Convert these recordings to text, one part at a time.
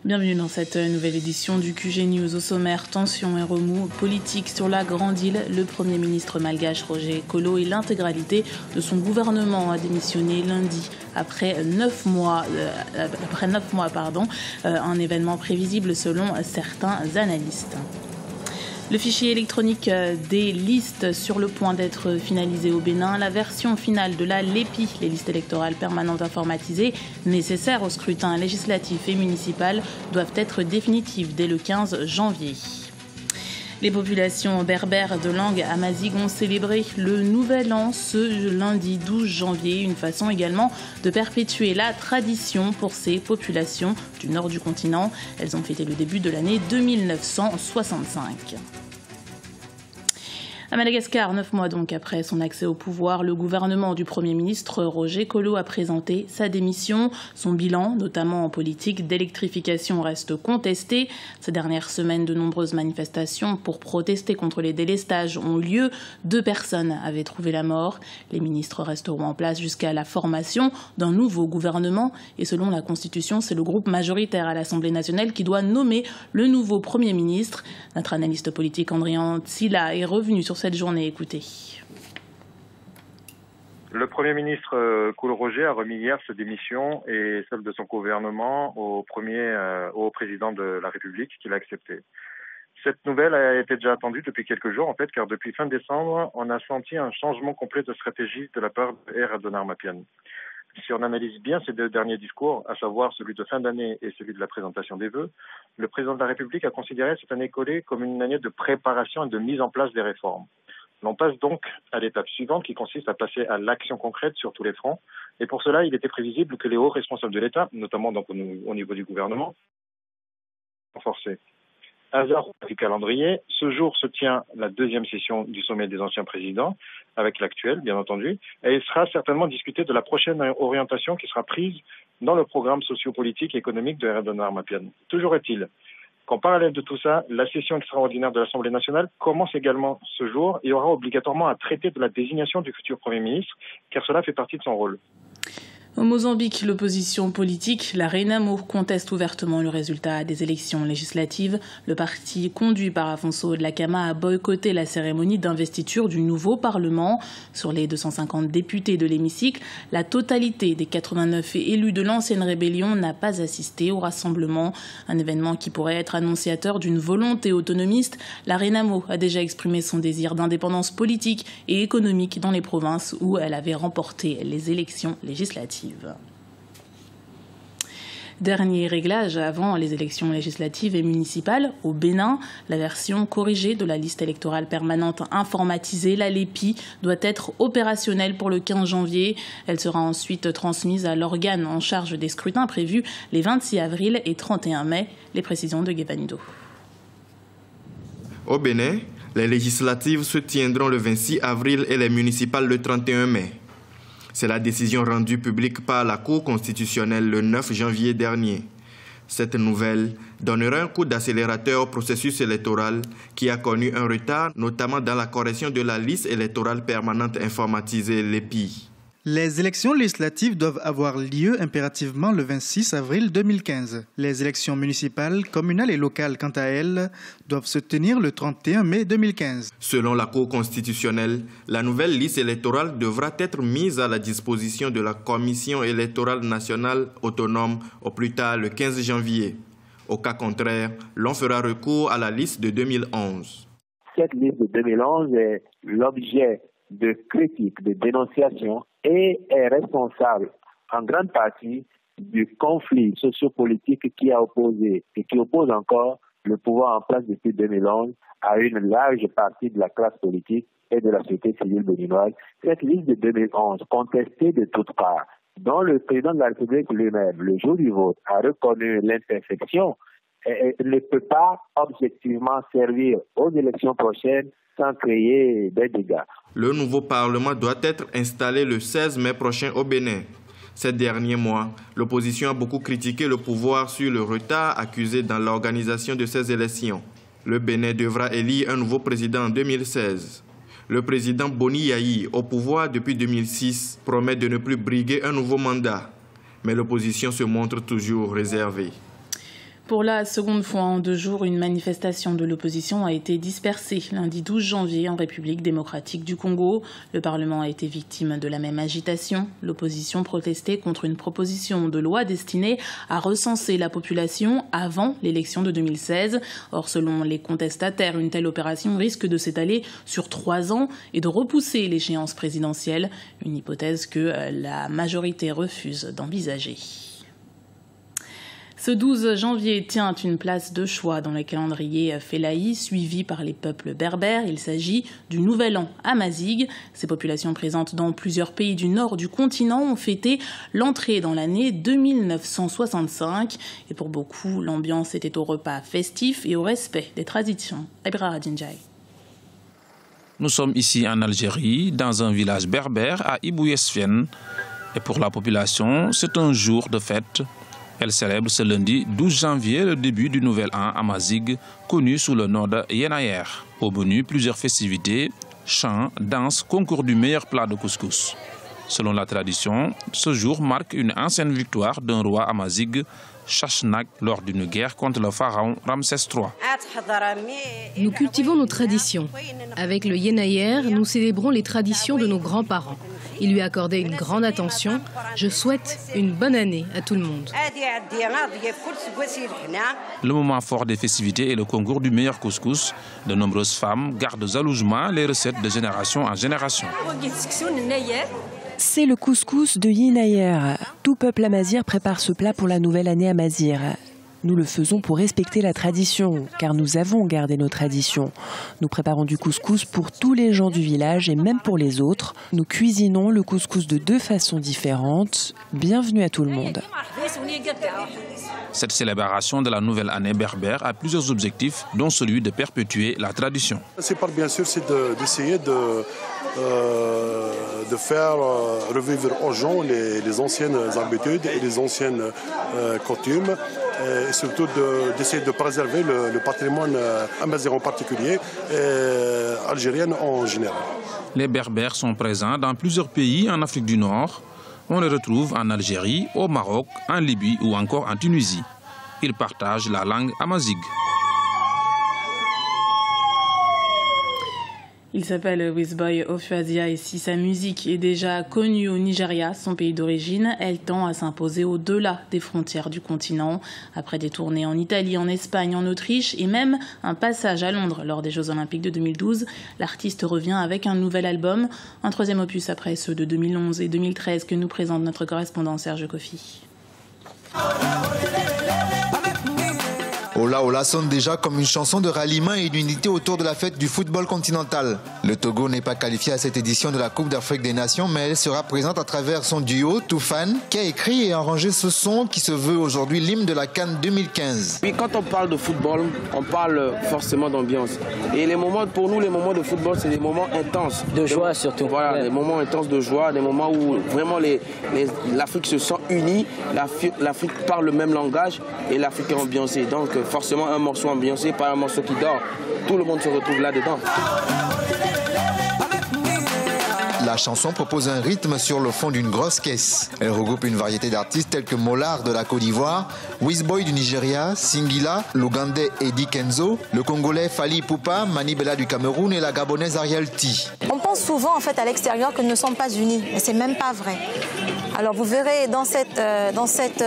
Bienvenue dans cette nouvelle édition du QG News. Au sommaire, tension et remous politiques sur la Grande Île. Le Premier ministre malgache Roger Kolo et l'intégralité de son gouvernement a démissionné lundi après 9 mois. Un événement prévisible selon certains analystes. Le fichier électronique des listes sur le point d'être finalisé au Bénin. La version finale de la LEPI, les listes électorales permanentes informatisées, nécessaires au scrutin législatif et municipal, doivent être définitives dès le 15 janvier. Les populations berbères de langue amazigh ont célébré le Nouvel An ce lundi 12 janvier, une façon également de perpétuer la tradition pour ces populations du nord du continent. Elles ont fêté le début de l'année 2965. À Madagascar, 9 mois donc après son accès au pouvoir, le gouvernement du Premier ministre Roger Kolo a présenté sa démission. Son bilan, notamment en politique d'électrification, reste contesté. Ces dernières semaines, de nombreuses manifestations pour protester contre les délestages ont eu lieu. 2 personnes avaient trouvé la mort. Les ministres resteront en place jusqu'à la formation d'un nouveau gouvernement. Et selon la Constitution, c'est le groupe majoritaire à l'Assemblée nationale qui doit nommer le nouveau Premier ministre. Notre analyste politique Andrian Tsila est revenu sur cette journée. Écoutez. Le Premier ministre Kolo Roger a remis hier sa démission et celle de son gouvernement au président de la République qui l'a accepté. Cette nouvelle a été déjà attendue depuis quelques jours en fait, car depuis fin décembre, on a senti un changement complet de stratégie de la part de Radhanar Mapian. Si on analyse bien ces 2 derniers discours, à savoir celui de fin d'année et celui de la présentation des vœux, le président de la République a considéré cette année écoulée comme une année de préparation et de mise en place des réformes. On passe donc à l'étape suivante qui consiste à passer à l'action concrète sur tous les fronts. Et pour cela, il était prévisible que les hauts responsables de l'État, notamment donc au niveau du gouvernement, renforcés. Hasard du calendrier, ce jour se tient la 2e session du sommet des anciens présidents, avec l'actuel, bien entendu, et il sera certainement discuté de la prochaine orientation qui sera prise dans le programme sociopolitique et économique de Radhanar Mapian. Toujours est-il qu'en parallèle de tout ça, la session extraordinaire de l'Assemblée nationale commence également ce jour et aura obligatoirement à traiter de la désignation du futur Premier ministre, car cela fait partie de son rôle. Au Mozambique, l'opposition politique, la Renamo, conteste ouvertement le résultat des élections législatives. Le parti conduit par Afonso Dhlakama a boycotté la cérémonie d'investiture du nouveau Parlement. Sur les 250 députés de l'hémicycle, la totalité des 89 élus de l'ancienne rébellion n'a pas assisté au rassemblement. Un événement qui pourrait être annonciateur d'une volonté autonomiste. La Renamo a déjà exprimé son désir d'indépendance politique et économique dans les provinces où elle avait remporté les élections législatives. Dernier réglage avant les élections législatives et municipales au Bénin. La version corrigée de la liste électorale permanente informatisée, la LEPI, doit être opérationnelle pour le 15 janvier. Elle sera ensuite transmise à l'organe en charge des scrutins prévus les 26 avril et 31 mai. Les précisions de Guevanido. Au Bénin, les législatives se tiendront le 26 avril et les municipales le 31 mai. C'est la décision rendue publique par la Cour constitutionnelle le 9 janvier dernier. Cette nouvelle donnera un coup d'accélérateur au processus électoral qui a connu un retard, notamment dans la correction de la liste électorale permanente informatisée LEPI. Les élections législatives doivent avoir lieu impérativement le 26 avril 2015. Les élections municipales, communales et locales, quant à elles, doivent se tenir le 31 mai 2015. Selon la Cour constitutionnelle, la nouvelle liste électorale devra être mise à la disposition de la Commission électorale nationale autonome au plus tard le 15 janvier. Au cas contraire, l'on fera recours à la liste de 2011. Cette liste de 2011 est l'objet de critiques, de dénonciations et est responsable en grande partie du conflit sociopolitique qui a opposé et qui oppose encore le pouvoir en place depuis 2011 à une large partie de la classe politique et de la société civile béninoise. Cette liste de 2011, contestée de toutes parts, dont le président de la République lui-même, le jour du vote, a reconnu l'imperfection, ne peut pas objectivement servir aux élections prochaines sans créer des dégâts. Le nouveau Parlement doit être installé le 16 mai prochain au Bénin. Ces derniers mois, l'opposition a beaucoup critiqué le pouvoir sur le retard accusé dans l'organisation de ces élections. Le Bénin devra élire un nouveau président en 2016. Le président Boni Yayi, au pouvoir depuis 2006, promet de ne plus briguer un nouveau mandat. Mais l'opposition se montre toujours réservée. Pour la seconde fois en 2 jours, une manifestation de l'opposition a été dispersée lundi 12 janvier en République démocratique du Congo. Le Parlement a été victime de la même agitation. L'opposition protestait contre une proposition de loi destinée à recenser la population avant l'élection de 2016. Or, selon les contestataires, une telle opération risque de s'étaler sur 3 ans et de repousser l'échéance présidentielle, une hypothèse que la majorité refuse d'envisager. Ce 12 janvier tient une place de choix dans le calendrier Félahi, suivi par les peuples berbères. Il s'agit du Nouvel An Amazigh. Ces populations présentes dans plusieurs pays du nord du continent ont fêté l'entrée dans l'année 2965. Et pour beaucoup, l'ambiance était au repas festif et au respect des traditions. Ebra Djindjaï. Nous sommes ici en Algérie, dans un village berbère à Ibouyesfienne. Et pour la population, c'est un jour de fête. Elle célèbre ce lundi 12 janvier le début du Nouvel An Amazigh, connu sous le nom de Yenayer. Au menu, plusieurs festivités, chants, danses, concours du meilleur plat de couscous. Selon la tradition, ce jour marque une ancienne victoire d'un roi Amazigh, Shashnak, lors d'une guerre contre le pharaon Ramsès III. Nous cultivons nos traditions. Avec le Yenayer, nous célébrons les traditions de nos grands-parents. Il lui a accordé une grande attention. Je souhaite une bonne année à tout le monde. Le moment fort des festivités est le concours du meilleur couscous. De nombreuses femmes gardent jalousement les recettes de génération en génération. C'est le couscous de Yenayer. Tout peuple amazigh prépare ce plat pour la nouvelle année amazigh. Nous le faisons pour respecter la tradition, car nous avons gardé nos traditions. Nous préparons du couscous pour tous les gens du village et même pour les autres. Nous cuisinons le couscous de 2 façons différentes. Bienvenue à tout le monde. Cette célébration de la nouvelle année berbère a plusieurs objectifs, dont celui de perpétuer la tradition. C'est bien sûr d'essayer de faire revivre aux gens les anciennes habitudes et les anciennes coutumes, et surtout d'essayer de préserver le patrimoine amazigh en particulier et algérien en général. Les Berbères sont présents dans plusieurs pays en Afrique du Nord. On les retrouve en Algérie, au Maroc, en Libye ou encore en Tunisie. Ils partagent la langue amazigh. Il s'appelle Wizboy Ofuasia et si sa musique est déjà connue au Nigeria, son pays d'origine, elle tend à s'imposer au-delà des frontières du continent. Après des tournées en Italie, en Espagne, en Autriche et même un passage à Londres lors des Jeux Olympiques de 2012, l'artiste revient avec un nouvel album, un 3e opus après ceux de 2011 et 2013 que nous présente notre correspondant Serge Kofi. Ola Ola sonne déjà comme une chanson de ralliement et d'unité autour de la fête du football continental. Le Togo n'est pas qualifié à cette édition de la Coupe d'Afrique des Nations, mais elle sera présente à travers son duo Toufan, qui a écrit et arrangé ce son qui se veut aujourd'hui l'hymne de la CAN 2015. Oui, quand on parle de football, on parle forcément d'ambiance. Et les moments, pour nous, les moments de football, c'est des moments intenses. De joie surtout. Voilà, des moments intenses de joie, des moments où vraiment l'Afrique se sent unie, l'Afrique parle le même langage et l'Afrique est ambiancée. Donc forcément un morceau ambiancé, pas un morceau qui dort. Tout le monde se retrouve là-dedans. La chanson propose un rythme sur le fond d'une grosse caisse. Elle regroupe une variété d'artistes tels que Molar de la Côte d'Ivoire, Wizboy du Nigeria, Singila, l'Ougandais Eddie Kenzo, le Congolais Fally Ipupa, Mani Bella du Cameroun et la Gabonaise Ariel T. On pense souvent en fait à l'extérieur que nous ne sommes pas unis, mais c'est même pas vrai. Alors vous verrez dans cette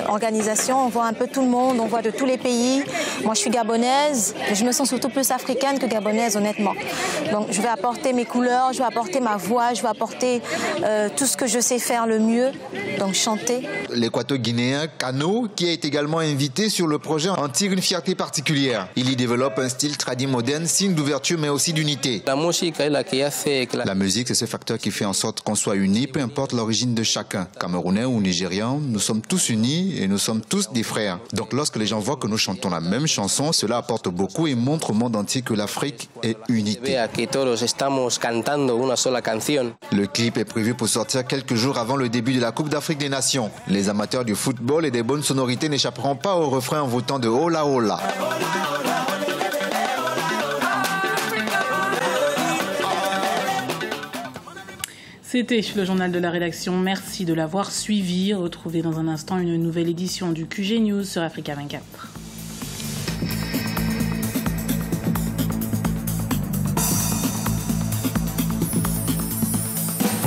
organisation, on voit un peu tout le monde, on voit de tous les pays. Moi je suis gabonaise, mais je me sens surtout plus africaine que gabonaise honnêtement. Donc je vais apporter mes couleurs, je vais apporter ma voix, je vais apporter tout ce que je sais faire le mieux, donc chanter. L'équato-guinéen Kano, qui est également invité sur le projet, en tire une fierté particulière. Il y développe un style tradit moderne, signe d'ouverture mais aussi d'unité. La musique, c'est ce facteur qui fait en sorte qu'on soit unis, peu importe l'origine de chacun. Camerounais ou Nigérians, nous sommes tous unis et nous sommes tous des frères. Donc lorsque les gens voient que nous chantons la même chanson, cela apporte beaucoup et montre au monde entier que l'Afrique est unité. Le clip est prévu pour sortir quelques jours avant le début de la Coupe d'Afrique des Nations. Les amateurs du football et des bonnes sonorités n'échapperont pas au refrain en votant de Ola Ola. C'était le journal de la rédaction. Merci de l'avoir suivi. Retrouvez dans un instant une nouvelle édition du QG News sur Africa 24.